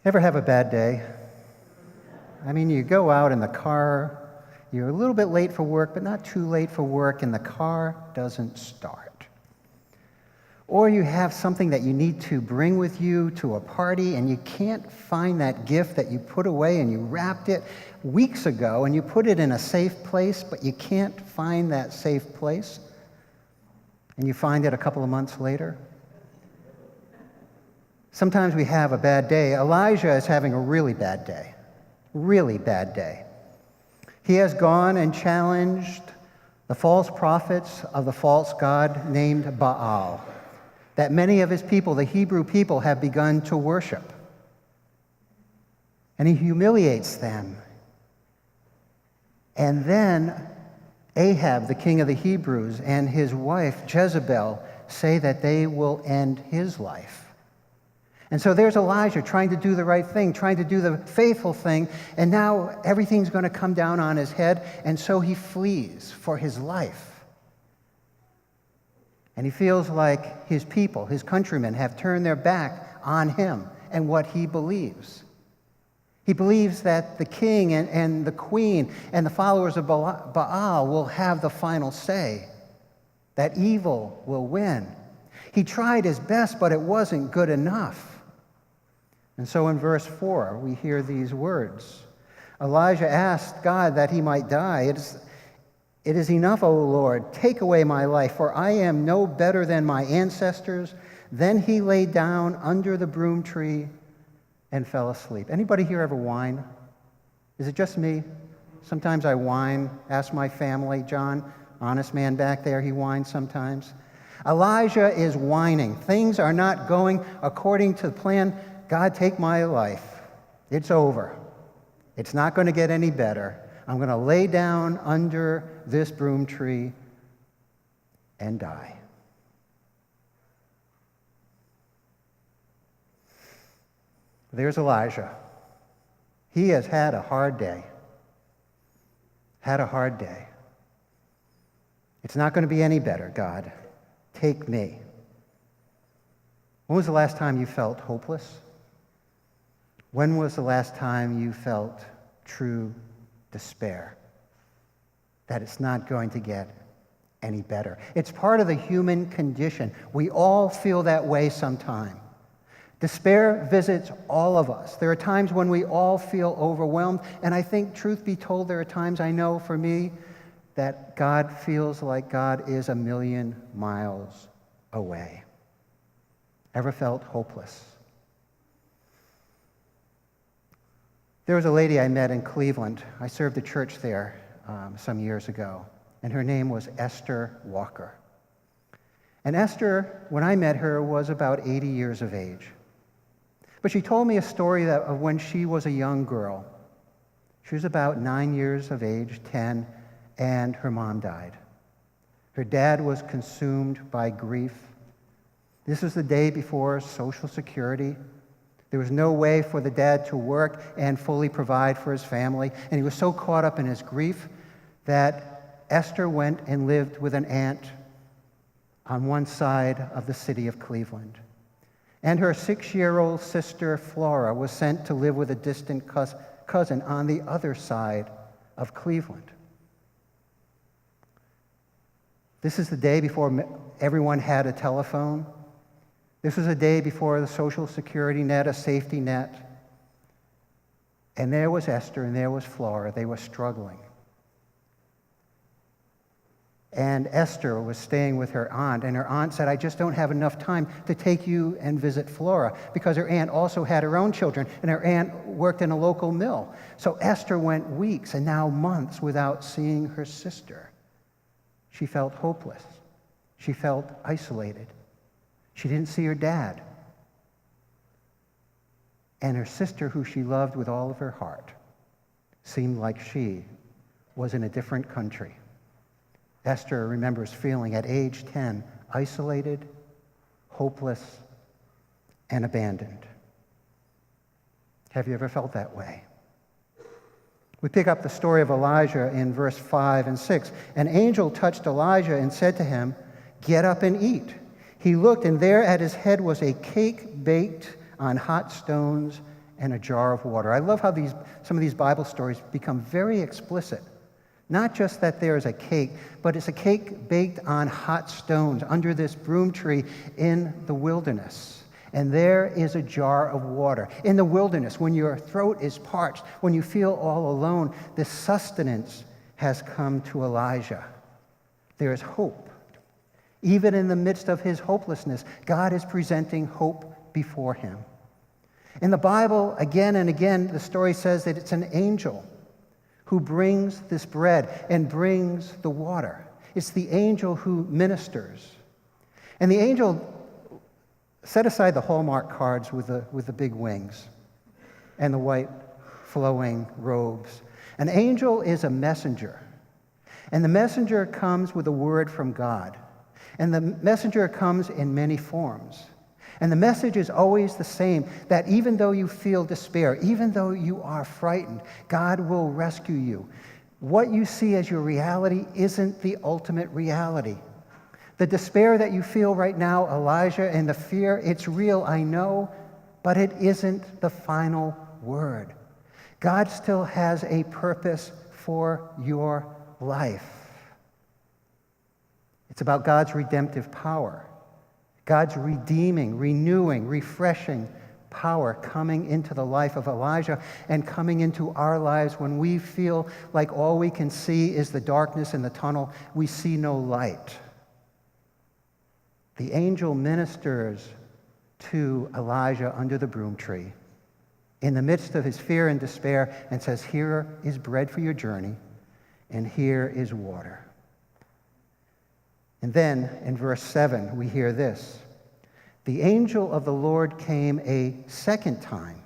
Ever have a bad day? I mean, you go out in the car, you're a little bit late for work, but not too late for work, and the car doesn't start. Or you have something that you need to bring with you to a party, and you can't find that gift that you put away and you wrapped it weeks ago, and you put it in a safe place, but you can't find that safe place, and you find it a couple of months later. Sometimes we have a bad day. Elijah is having a really bad day. Really bad day. He has gone and challenged the false prophets of the false god named Baal, that many of his people, the Hebrew people, have begun to worship. And he humiliates them. And then Ahab, the king of the Hebrews, and his wife Jezebel say that they will end his life. And so there's Elijah trying to do the right thing, trying to do the faithful thing, and now everything's going to come down on his head, and so he flees for his life. And he feels like his people, his countrymen, have turned their back on him and what he believes. He believes that the king and the queen and the followers of Baal will have the final say, that evil will win. He tried his best, but it wasn't good enough. And so in verse 4, we hear these words. Elijah asked God that he might die. It is enough, O Lord, take away my life, for I am no better than my ancestors. Then he lay down under the broom tree and fell asleep. Anybody here ever whine? Is it just me? Sometimes I whine. Ask my family. John, honest man back there, he whines sometimes. Elijah is whining. Things are not going according to the plan. God, take my life. It's over. It's not going to get any better. I'm going to lay down under this broom tree and die. There's Elijah. He has had a hard day. Had a hard day. It's not going to be any better, God. Take me. When was the last time you felt hopeless? When was the last time you felt true despair? That it's not going to get any better. It's part of the human condition. We all feel that way sometime. Despair visits all of us. There are times when we all feel overwhelmed, and I think, truth be told, there are times, I know for me, that God feels like God is a million miles away. Ever felt hopeless? There was a lady I met in Cleveland. I served a church there some years ago, and her name was Esther Walker. And Esther, when I met her, was about 80 years of age. But she told me a story of when she was a young girl. She was about 9 years of age, 10, and her mom died. Her dad was consumed by grief. This was the day before Social Security. There was no way for the dad to work and fully provide for his family, and he was so caught up in his grief that Esther went and lived with an aunt on one side of the city of Cleveland. And her 6-year-old sister, Flora, was sent to live with a distant cousin on the other side of Cleveland. This is the day before everyone had a telephone. This was a day before the Social Security net, a safety net. And there was Esther and there was Flora. They were struggling. And Esther was staying with her aunt, and her aunt said, I just don't have enough time to take you and visit Flora, because her aunt also had her own children, and her aunt worked in a local mill. So Esther went weeks and now months without seeing her sister. She felt hopeless. She felt isolated. She didn't see her dad. And her sister, who she loved with all of her heart, seemed like she was in a different country. Esther remembers feeling at age 10 isolated, hopeless, and abandoned. Have you ever felt that way? We pick up the story of Elijah in verse 5 and 6. An angel touched Elijah and said to him, "Get up and eat." He looked, and there at his head was a cake baked on hot stones and a jar of water. I love how some of these Bible stories become very explicit. Not just that there is a cake, but it's a cake baked on hot stones under this broom tree in the wilderness. And there is a jar of water. In the wilderness, when your throat is parched, when you feel all alone, this sustenance has come to Elijah. There is hope. Even in the midst of his hopelessness, God is presenting hope before him. In the Bible, again and again, the story says that it's an angel who brings this bread and brings the water. It's the angel who ministers. And the angel set aside the Hallmark cards with the big wings and the white flowing robes. An angel is a messenger. And the messenger comes with a word from God. And the messenger comes in many forms. And the message is always the same, that even though you feel despair, even though you are frightened, God will rescue you. What you see as your reality isn't the ultimate reality. The despair that you feel right now, Elijah, and the fear, it's real, I know, but it isn't the final word. God still has a purpose for your life. It's about God's redemptive power. God's redeeming, renewing, refreshing power coming into the life of Elijah and coming into our lives when we feel like all we can see is the darkness in the tunnel. We see no light. The angel ministers to Elijah under the broom tree in the midst of his fear and despair and says, "Here is bread for your journey, and here is water." And then in verse 7, we hear this. The angel of the Lord came a second time,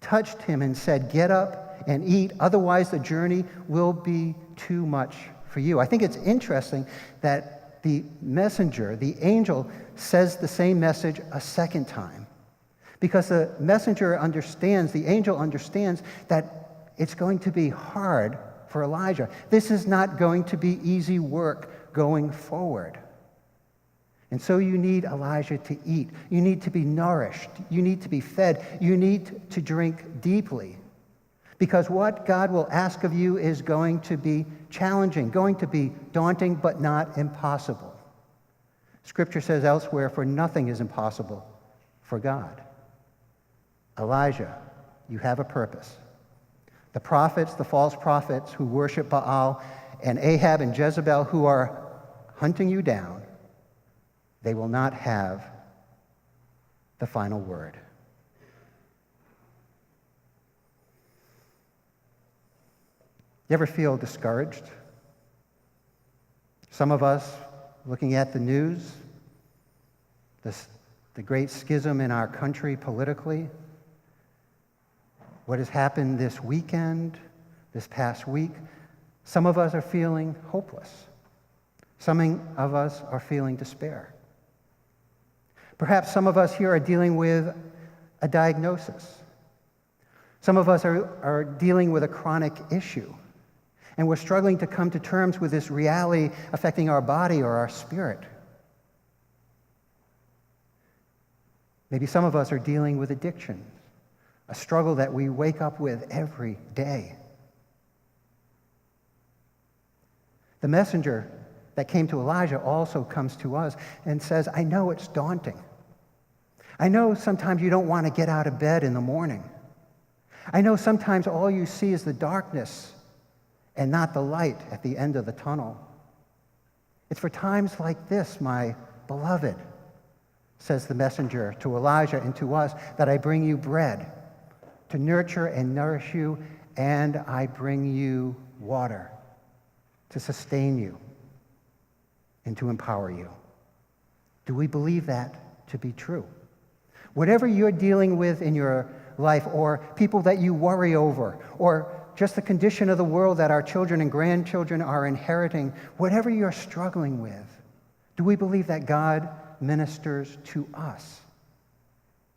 touched him and said, "Get up and eat, otherwise the journey will be too much for you." I think it's interesting that the messenger, the angel, says the same message a second time. Because the messenger understands, the angel understands that it's going to be hard for Elijah. This is not going to be easy work going forward. And so you need Elijah to eat. You need to be nourished. You need to be fed. You need to drink deeply. Because what God will ask of you is going to be challenging, going to be daunting, but not impossible. Scripture says elsewhere, "For nothing is impossible for God." Elijah, you have a purpose. The prophets, the false prophets who worship Baal, and Ahab and Jezebel who are hunting you down, they will not have the final word. You ever feel discouraged? Some of us, looking at the news, the great schism in our country politically, what has happened this weekend, this past week, some of us are feeling hopeless. Some of us are feeling despair. Perhaps some of us here are dealing with a diagnosis. Some of us are dealing with a chronic issue, and we're struggling to come to terms with this reality affecting our body or our spirit. Maybe some of us are dealing with addiction, a struggle that we wake up with every day. The messenger that came to Elijah also comes to us and says, "I know it's daunting. I know sometimes you don't want to get out of bed in the morning. I know sometimes all you see is the darkness and not the light at the end of the tunnel. It's for times like this, my beloved," says the messenger to Elijah and to us, "that I bring you bread to nurture and nourish you, and I bring you water to sustain you and to empower you." Do we believe that to be true? Whatever you're dealing with in your life, or people that you worry over, or just the condition of the world that our children and grandchildren are inheriting, whatever you're struggling with, do we believe that God ministers to us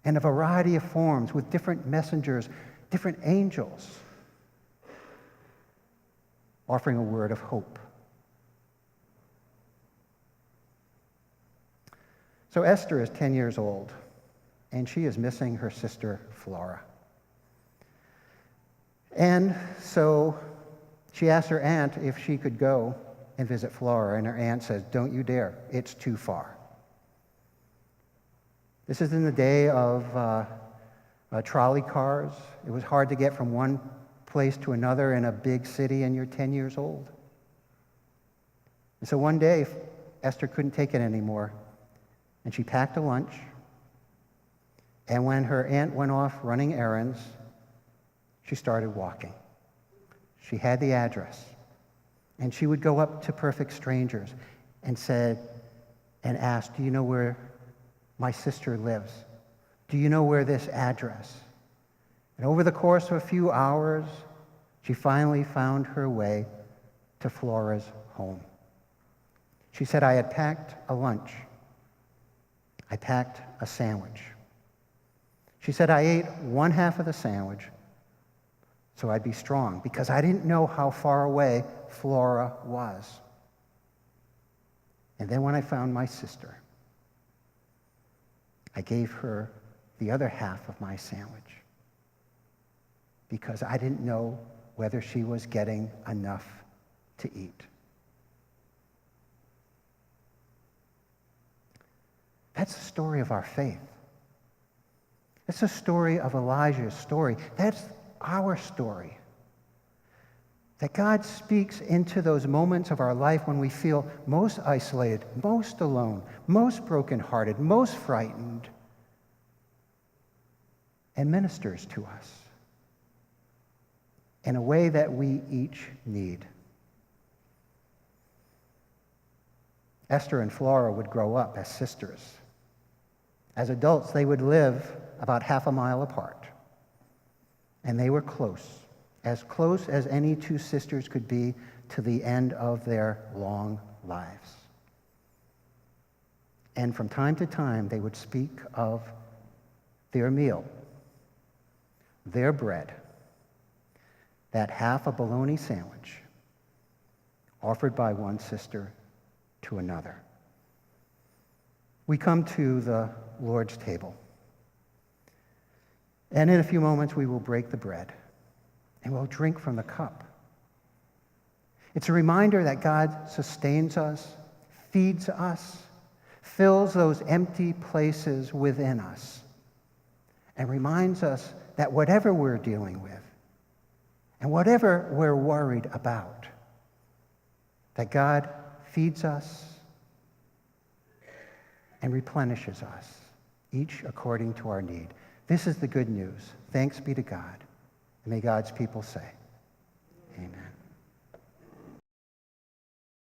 in a variety of forms with different messengers, different angels, offering a word of hope? So Esther is 10 years old, and she is missing her sister Flora. And so she asked her aunt if she could go and visit Flora, and her aunt says, "Don't you dare. It's too far." This is in the day of trolley cars. It was hard to get from one place to another in a big city, and you're 10 years old. And so one day, Esther couldn't take it anymore, and she packed a lunch. And when her aunt went off running errands, she started walking. She had the address, and she would go up to perfect strangers and ask, "Do you know where my sister lives? Do you know where this address?" And over the course of a few hours, she finally found her way to Flora's home. She said, "I had packed a lunch. I packed a sandwich." She said, "I ate one half of the sandwich so I'd be strong, because I didn't know how far away Flora was. And then when I found my sister, I gave her the other half of my sandwich, because I didn't know whether she was getting enough to eat." That's the story of our faith. That's the story of Elijah's story. That's our story. That God speaks into those moments of our life when we feel most isolated, most alone, most brokenhearted, most frightened, and ministers to us in a way that we each need. Esther and Flora would grow up as sisters. As adults, they would live about half a mile apart. And they were close as any two sisters could be to the end of their long lives. And from time to time, they would speak of their meal, their bread, that half a bologna sandwich offered by one sister to another. We come to the Lord's table. And in a few moments, we will break the bread and we'll drink from the cup. It's a reminder that God sustains us, feeds us, fills those empty places within us, and reminds us that whatever we're dealing with and whatever we're worried about, that God feeds us and replenishes us, each according to our need. This is the good news. Thanks be to God. And may God's people say, amen.